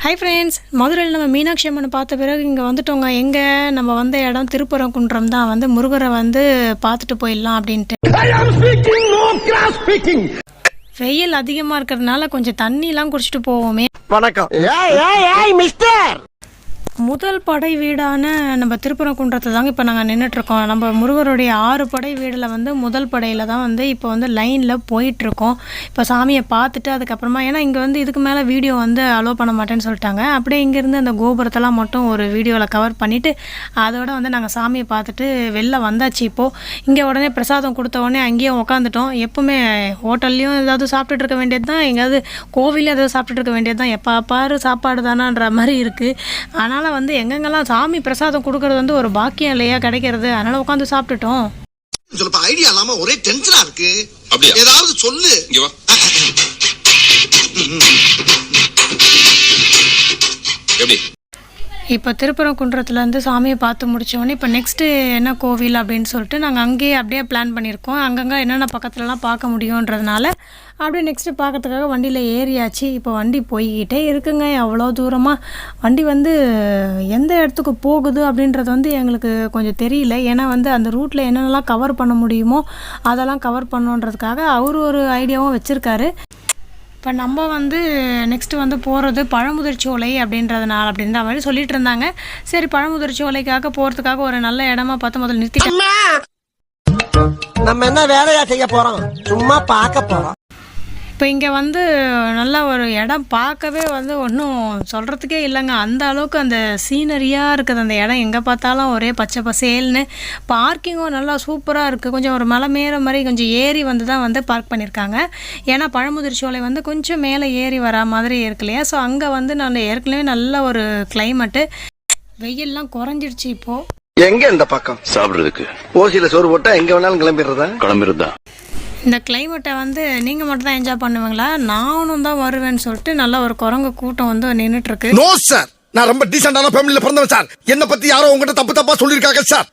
Hi friends, மதுரையில் நம்ம மீனாட்சி அம்மனை பார்த்த பிறகு இங்கே வந்துட்டோங்க. எங்கே நம்ம வந்த இடம் திருப்பரங்குன்றம் தான். வந்து முருகரை வந்து பார்த்துட்டு போயிடலாம் அப்படின்ட்டு. வெயில் அதிகமாக இருக்கிறதுனால கொஞ்சம் தண்ணிலாம் குடிச்சிட்டு போவோமே. வணக்கம். முதல் படை வீடான நம்ம திருப்பரங்குன்றத்தில் தாங்க இப்போ நாங்கள் நின்றுட்டுருக்கோம். நம்ம முருகருடைய 6 படை வீடில் வந்து முதல் படையில் தான் வந்து இப்போ வந்து லைனில் போயிட்டுருக்கோம். இப்போ சாமியை பார்த்துட்டு அதுக்கப்புறமா ஏன்னா இங்கே வந்து இதுக்கு மேலே வீடியோ வந்து அலோவ் பண்ண மாட்டேன்னு சொல்லிட்டாங்க. அப்படியே இங்கேருந்து அந்த கோபுரத்தெல்லாம் மட்டும் ஒரு வீடியோவில் கவர் பண்ணிவிட்டு அதோட வந்து நாங்கள் சாமியை பார்த்துட்டு வெளில வந்தாச்சு. இப்போது இங்கே உடனே பிரசாதம் கொடுத்த உடனே அங்கேயும் உட்காந்துட்டோம். எப்போவுமே ஹோட்டல்லையும் ஏதாவது சாப்பிட்டுட்டு இருக்க வேண்டியது தான், எங்கேயாவது கோவிலையும் ஏதாவது சாப்பிட்டுட்டு இருக்க வேண்டியது தான். எப்போ பாரு சாப்பாடு தானான்ற மாதிரி இருக்குது. ஆனால் வந்து எங்கெங்கெல்லாம் சாமி பிரசாதம் கொடுக்கறது வந்து ஒரு பாக்கியம் இல்லையா கிடைக்கிறது, அதனால உட்காந்து சாப்பிட்டுட்டோம். சொல்ல ஐடியா இல்லாம ஒரே டென்ஷனா இருக்கு. அப்படியே ஏதாவது சொல்லு. இங்க வா. எப்படி இப்போ திருப்பரங்குன்றத்துலேருந்து சாமியை பார்த்து முடித்தோடனே இப்போ நெக்ஸ்ட்டு என்ன கோவில் அப்படின்னு சொல்லிட்டு நாங்கள் அங்கேயே அப்படியே பிளான் பண்ணியிருக்கோம். அங்கங்கே என்னென்ன பக்கத்துலலாம் பார்க்க முடியுன்றதுனால அப்படியே நெக்ஸ்ட்டு பார்க்கறதுக்காக வண்டியில் ஏறியாச்சு. இப்போ வண்டி போய்கிட்டே இருக்குங்க. அவ்வளோ தூரமாக வண்டி வந்து எந்த இடத்துக்கு போகுது அப்படின்றது வந்து எங்களுக்கு கொஞ்சம் தெரியல. ஏன்னா வந்து அந்த ரூட்டில் என்னென்னலாம் கவர் பண்ண முடியுமோ அதெல்லாம் கவர் பண்ணுன்றதுக்காக அவர் ஒரு ஐடியாவும் வச்சுருக்காரு. இப்போ நம்ம வந்து நெக்ஸ்ட்டு வந்து போகிறது பழமுதிர்ச்சோலை அப்படின்றதுனால அப்படின்ற மாதிரி சொல்லிட்டு இருந்தாங்க. சரி, பழமுதிர்ச்சோலைக்காக போகிறதுக்காக ஒரு நல்ல இடமா பார்த்து முதல்ல நிறுத்திட்டோம். நம்ம என்ன வேலையா செய்ய போறோம், சும்மா பார்க்க போறோம். இப்போ இங்கே வந்து நல்லா ஒரு இடம் பார்க்கவே வந்து ஒன்றும் சொல்கிறதுக்கே இல்லைங்க. அந்த அளவுக்கு அந்த சீனரியாக இருக்குது அந்த இடம். எங்கே பார்த்தாலும் ஒரே பச்சை பசேல்னு. பார்க்கிங்கும் நல்லா சூப்பராக இருக்குது. கொஞ்சம் ஒரு மலை மேலே மாதிரி கொஞ்சம் ஏறி வந்து தான் வந்து பார்க் பண்ணியிருக்காங்க. ஏன்னா பழமுதிர்ச்சோலை வந்து கொஞ்சம் மேலே ஏறி வரா மாதிரி இருக்கு இல்லையா. ஸோ அங்கே வந்து நான் ஏற்கனவே நல்ல ஒரு கிளைமேட்டு, வெயில்லாம் குறைஞ்சிடுச்சு. இப்போது எங்க இந்த பக்கம் சாப்பிடுறதுக்கு ஓசியில சோறு போட்டா எங்க வேணாலும் கிளம்பிடுறதா. இந்த கிளைமேட்டை வந்து நீங்கள் மட்டும் தான் என்ஜாய் பண்ணுவீங்களா? நானும் தான் வருவேன்னு சொல்லிட்டு நல்ல ஒரு குரங்கு கூட்டம் வந்து நின்றுட்டுருக்கு. நோ சார், நான் ரொம்ப டீசென்டான ஃபேமிலியில பிறந்தவன் சார். என்ன பத்தி யாரோ உங்ககிட்ட தப்பா சொல்லியிருக்காங்க சார்.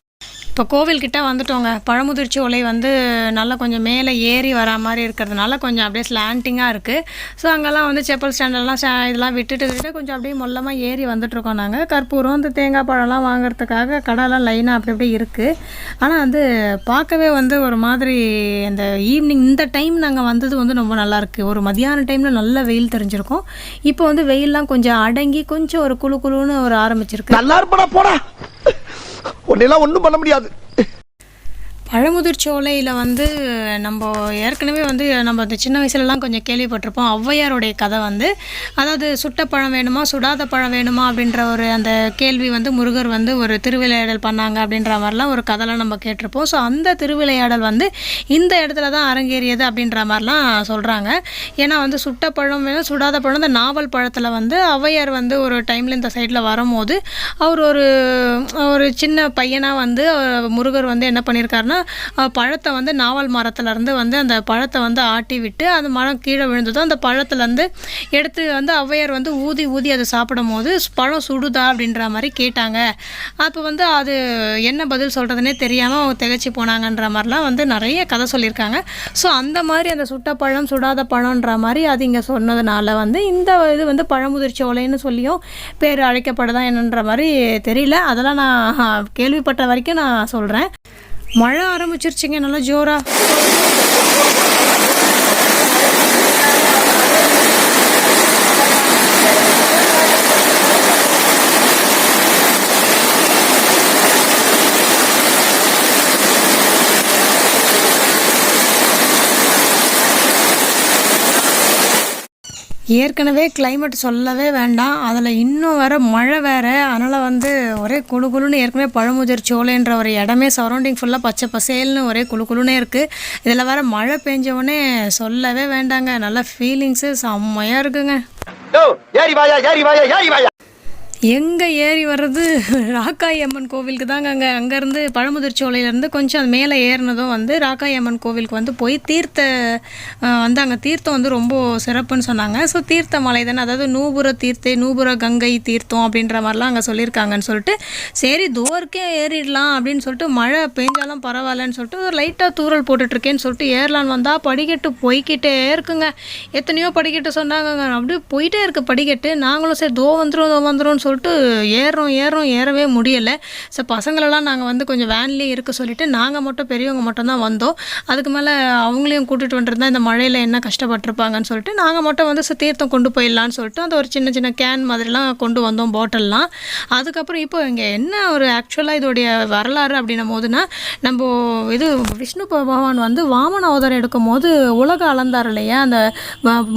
இப்போ கோவில்கிட்ட வந்துட்டோங்க. பழமுதிர்ச்சோலை வந்து நல்லா கொஞ்சம் மேலே ஏறி வரா மாதிரி இருக்கிறதுனால கொஞ்சம் அப்படியே ஸ்லாண்டிங்காக இருக்குது. ஸோ அங்கெல்லாம் வந்து செப்பல் ஸ்டாண்டெல்லாம் இதெல்லாம் விட்டுட்டு கொஞ்சம் அப்படியே மொல்லமாக ஏறி வந்துட்டுருக்கோம். நாங்கள் கற்பூரம் இந்த தேங்காய் பழம்லாம் வாங்குறதுக்காக கடைலாம் லைனாக அப்படி அப்படியே இருக்குது. ஆனால் வந்து பார்க்கவே வந்து ஒரு மாதிரி அந்த ஈவினிங் இந்த டைம் நாங்கள் வந்தது வந்து ரொம்ப நல்லாயிருக்கு. ஒரு மதியான டைமில் நல்ல வெயில் தெரிஞ்சிருக்கும். இப்போ வந்து வெயிலெலாம் கொஞ்சம் அடங்கி கொஞ்சம் ஒரு குழுன்னு ஒரு ஆரம்பிச்சிருக்கு. நல்லா இருப்பா போடா, ஒன்னெல்லாம் ஒன்றும் பண்ண முடியாது. பழமுதிர்ச்சோலையில் வந்து நம்ம ஏற்கனவே வந்து நம்ம அந்த சின்ன வயசுலலாம் கொஞ்சம் கேள்விப்பட்டிருப்போம். ஔவையாருடைய கதை வந்து, அதாவது சுட்ட பழம் வேணுமா சுடாத பழம் வேணுமா அப்படின்ற ஒரு அந்த கேள்வி வந்து முருகர் வந்து ஒரு திருவிளையாடல் பண்ணாங்க அப்படின்ற மாதிரிலாம் ஒரு கதைலாம் நம்ம கேட்டிருப்போம். ஸோ அந்த திருவிளையாடல் வந்து இந்த இடத்துல தான் அரங்கேறியது அப்படின்ற மாதிரிலாம் சொல்கிறாங்க. ஏன்னா வந்து சுட்ட பழம் வேணும் சுடாத பழம், இந்த நாவல் பழத்தில் வந்து ஔவையார் வந்து ஒரு டைமில் இந்த சைடில் வரும்போது அவர் ஒரு சின்ன பையனாக வந்து முருகர் வந்து என்ன பண்ணியிருக்காருன்னா பழத்தை வந்து நாவல் மரத்துலேருந்து வந்து அந்த பழத்தை வந்து ஆட்டி விட்டு அந்த மரம் கீழே விழுந்ததும் அந்த பழத்துலேருந்து எடுத்து வந்து ஔவையார் வந்து ஊதி அதை சாப்பிடும் போது பழம் சுடுதா அப்படின்ற மாதிரி கேட்டாங்க. அப்போ வந்து அது என்ன பதில் சொல்கிறதுனே தெரியாமல் திகச்சு போனாங்கன்ற மாதிரிலாம் வந்து நிறைய கதை சொல்லியிருக்காங்க. ஸோ அந்த மாதிரி அந்த சுட்ட பழம் சுடாத பழம்ன்ற மாதிரி அது இங்கே சொன்னதுனால வந்து இந்த இது வந்து பழமுதிர்ச்சோலைன்னு சொல்லியும் பேர் அழைக்கப்படுதா என்னன்ற மாதிரி தெரியல. அதெல்லாம் நான் கேள்விப்பட்ட வரைக்கும் நான் சொல்கிறேன். மழை ஆரம்பிச்சிருச்சுங்க நல்லா ஜோரா. ஏற்கனவே கிளைமேட் சொல்லவே வேண்டாம், அதில் இன்னும் வேறு மழை வேறு. அதனால் வந்து ஒரே குழுன்னு ஏற்கனவே பழமுதிர்ச்சோலைன்ற ஒரு இடமே சரௌண்டிங் ஃபுல்லாக பச்சை பசேல்னு ஒரே குழுன்னே இருக்குது. இதில் வேறு மழை பெஞ்சவொடனே சொல்லவே வேண்டாங்க. நல்ல ஃபீலிங்ஸு செம்மையாக இருக்குங்க. எங்கே ஏறி வர்றது ராக்காயி அம்மன் கோவிலுக்கு தாங்க. அங்கேருந்து பழமுதிர்ச்சோலையிலேருந்து கொஞ்சம் அது மேலே ஏறினதும் வந்து ராக்காயி அம்மன் கோவிலுக்கு வந்து போய் வந்து அங்கே தீர்த்தம் வந்து ரொம்ப சிறப்புன்னு சொன்னாங்க. ஸோ தீர்த்த மலை தானே, அதாவது நூபுர தீர்த்தே நூபுர கங்கை தீர்த்தம் அப்படின்ற மாதிரிலாம் அங்கே சொல்லியிருக்காங்கன்னு சொல்லிட்டு சரி தோர்க்கே ஏறிடலாம் அப்படின்னு சொல்லிட்டு மழை பெஞ்சாலும் பரவாயில்லன்னு சொல்லிட்டு ஒரு லைட்டாக தூறல் போட்டுட்ருக்கேன்னு சொல்லிட்டு ஏறலான்னு வந்தால் படிக்கட்டு போய்கிட்டே இருக்குங்க. எத்தனையோ படிக்கட்டு சொன்னாங்க, அப்படியே போயிட்டே இருக்குது படிக்கட்டு. நாங்களும் சரி தோ வந்துடும் சொல்லிட்டு ஏறவே முடியலை. ஸோ பசங்களெல்லாம் நாங்கள் வந்து கொஞ்சம் வேன்லேயே இருக்க சொல்லிவிட்டு நாங்கள் மட்டும் பெரியவங்க மட்டும் தான் வந்தோம். அதுக்கு மேலே அவங்களையும் கூட்டிகிட்டு வந்துருந்தா இந்த மழையில் என்ன கஷ்டப்பட்டிருப்பாங்கன்னு சொல்லிட்டு நாங்கள் மட்டும் வந்து தீர்த்தம் கொண்டு போயிடலான்னு சொல்லிட்டு அந்த ஒரு சின்ன சின்ன கேன் மாதிரிலாம் கொண்டு வந்தோம், பாட்டில்லாம். அதுக்கப்புறம் இப்போ இங்கே என்ன ஒரு ஆக்சுவலாக இதோடைய வரலாறு அப்படின்னும் போதுனா, நம்ம இது விஷ்ணு பகவான் வந்து வாமன அவதாரம் எடுக்கும் போது உலக அளந்தார் இல்லையா, அந்த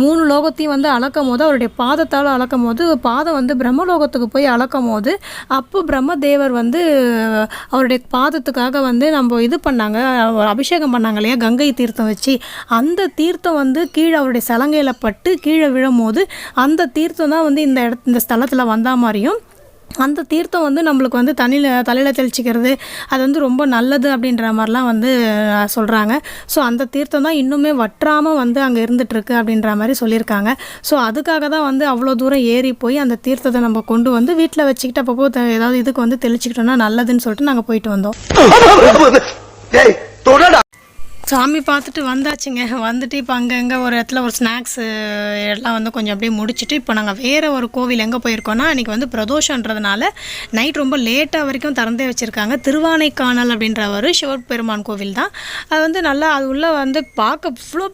3 லோகத்தையும் வந்து அளக்கும் போது அவருடைய பாதத்தால் அளக்கும் போது பாதம் வந்து பிரம்மலோகத்துக்கு போய் அளக்கும் போது அப்போ பிரம்மதேவர் வந்து அவருடைய பாதத்துக்காக வந்து நம்ம இது பண்ணாங்க, அபிஷேகம் பண்ணாங்க இல்லையா கங்கை தீர்த்தம் வச்சு. அந்த தீர்த்தம் வந்து கீழே அவருடைய சலங்கையில் பட்டு கீழே விழும் போது அந்த தீர்த்தம் தான் வந்து இந்த ஸ்தலத்தில் வந்தா மாதிரியும், அந்த தீர்த்தம் வந்து நம்மளுக்கு வந்து தலையில் தெளிச்சிக்கிறது அது வந்து ரொம்ப நல்லது அப்படின்ற மாதிரிலாம் வந்து சொல்கிறாங்க. ஸோ அந்த தீர்த்தம் தான் இன்னுமே வற்றாமல் வந்து அங்கே இருந்துகிட்ருக்கு அப்படின்ற மாதிரி சொல்லியிருக்காங்க. ஸோ அதுக்காக தான் வந்து அவ்வளோ தூரம் ஏறி போய் அந்த தீர்த்தத்தை நம்ம கொண்டு வந்து வீட்டில் வச்சுக்கிட்டு அப்பப்போ ஏதாவது இதுக்கு வந்து தெளிச்சிக்கிட்டோம்னா நல்லதுன்னு சொல்லிட்டு நாங்கள் போயிட்டு வந்தோம். சாமி பார்த்துட்டு வந்தாச்சுங்க. வந்துட்டு இப்போ அங்கங்கே ஒரு இடத்துல ஒரு ஸ்நாக்ஸு எல்லாம் வந்து கொஞ்சம் அப்படியே முடிச்சுட்டு இப்போ நாங்கள் வேறு ஒரு கோவில் எங்கே போயிருக்கோன்னா, அன்றைக்கி வந்து பிரதோஷன்றதுனால நைட் ரொம்ப லேட்டாக வரைக்கும் திறந்தே வச்சுருக்காங்க. திருவானைக்கானல் அப்படின்ற ஒரு சிவபெருமான் கோவில் தான். அது வந்து நல்லா அது உள்ளே வந்து பார்க்க இவ்வளோ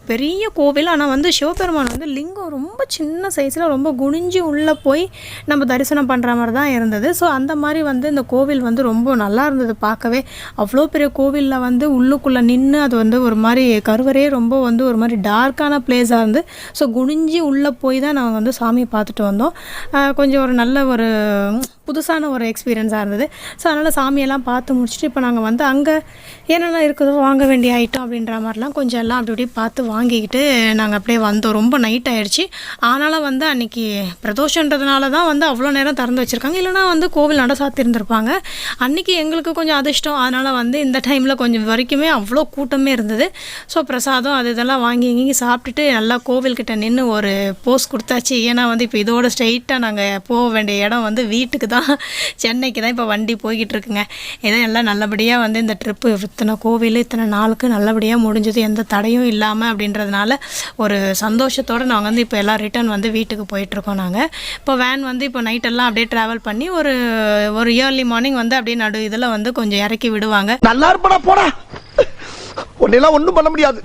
பெரிய கோவில். ஆனால் வந்து சிவபெருமான் வந்து லிங்கம் ரொம்ப சின்ன சைஸில் ரொம்ப குனிஞ்சு உள்ளே போய் நம்ம தரிசனம் பண்ணுற மாதிரி தான் இருந்தது. ஸோ அந்த மாதிரி வந்து இந்த கோவில் வந்து ரொம்ப நல்லா இருந்தது பார்க்கவே. அவ்வளோ பெரிய கோவிலில் வந்து உள்ளுக்குள்ளே நின்று அது வந்து ஒரு மாதிரி கருவறையே ரொம்ப வந்து ஒரு மாதிரி டார்க்கான பிளேஸாக இருந்து ஸோ குனிஞ்சு உள்ளே போய் தான் நாங்கள் வந்து சாமியை பார்த்துட்டு வந்தோம். கொஞ்சம் ஒரு நல்ல ஒரு புதுசான ஒரு எக்ஸ்பீரியன்ஸாக இருந்தது. ஸோ அதனால் சாமியெல்லாம் பார்த்து முடிச்சுட்டு இப்போ நாங்கள் வந்து அங்கே என்னென்ன இருக்குதோ வாங்க வேண்டிய ஐட்டம் அப்படின்ற மாதிரிலாம் கொஞ்சம் எல்லாம் அப்படி பார்த்து வாங்கிக்கிட்டு நாங்கள் அப்படியே வந்தோம். ரொம்ப நைட் ஆகிடுச்சு. ஆனாலும் வந்து அன்றைக்கி பிரதோஷன்றதுனால தான் வந்து அவ்வளோ நேரம் திறந்து வச்சுருக்காங்க, இல்லைனா வந்து கோவில் நட சாத்திருந்துருப்பாங்க. அன்றைக்கி எங்களுக்கு கொஞ்சம் அதிர்ஷ்டம், அதனால் வந்து இந்த டைமில் கொஞ்சம் வரைக்குமே அவ்வளோ கூட்டமே இருந்தது. ஸோ பிரசாதம் அது இதெல்லாம் வாங்கி இங்கேயும் சாப்பிட்டுட்டு நல்லா கோவில்கிட்ட நின்று ஒரு போஸ் கொடுத்தாச்சு. ஏன்னா வந்து இப்போ இதோட ஸ்ட்ரைட்டாக நாங்கள் போக வேண்டிய இடம் வந்து வீட்டுக்கு தான், சென்னைக்கு தான் இப்போ வண்டி போய்கிட்டு இருக்குங்க. ஏதோ எல்லாம் நல்லபடியாக வந்து இந்த ட்ரிப்பு இத்தனை கோவில் இத்தனை நாளுக்கு நல்லபடியாக முடிஞ்சது, எந்த தடையும் இல்லாமல் அப்படின்றதுனால ஒரு சந்தோஷத்தோடு நாங்கள் வந்து இப்போ எல்லாம் ரிட்டர்ன் வந்து வீட்டுக்கு போயிட்டுருக்கோம். நாங்கள் இப்போ வேன் வந்து இப்போ நைட்டெல்லாம் அப்படியே ட்ராவல் பண்ணி ஒரு இயர்லி மார்னிங் வந்து அப்படியே இதில் வந்து கொஞ்சம் இறக்கி விடுவாங்க. நல்லா இருப்பா போடா, ஒன்னெல்லாம் ஒன்றும் பண்ண முடியாது.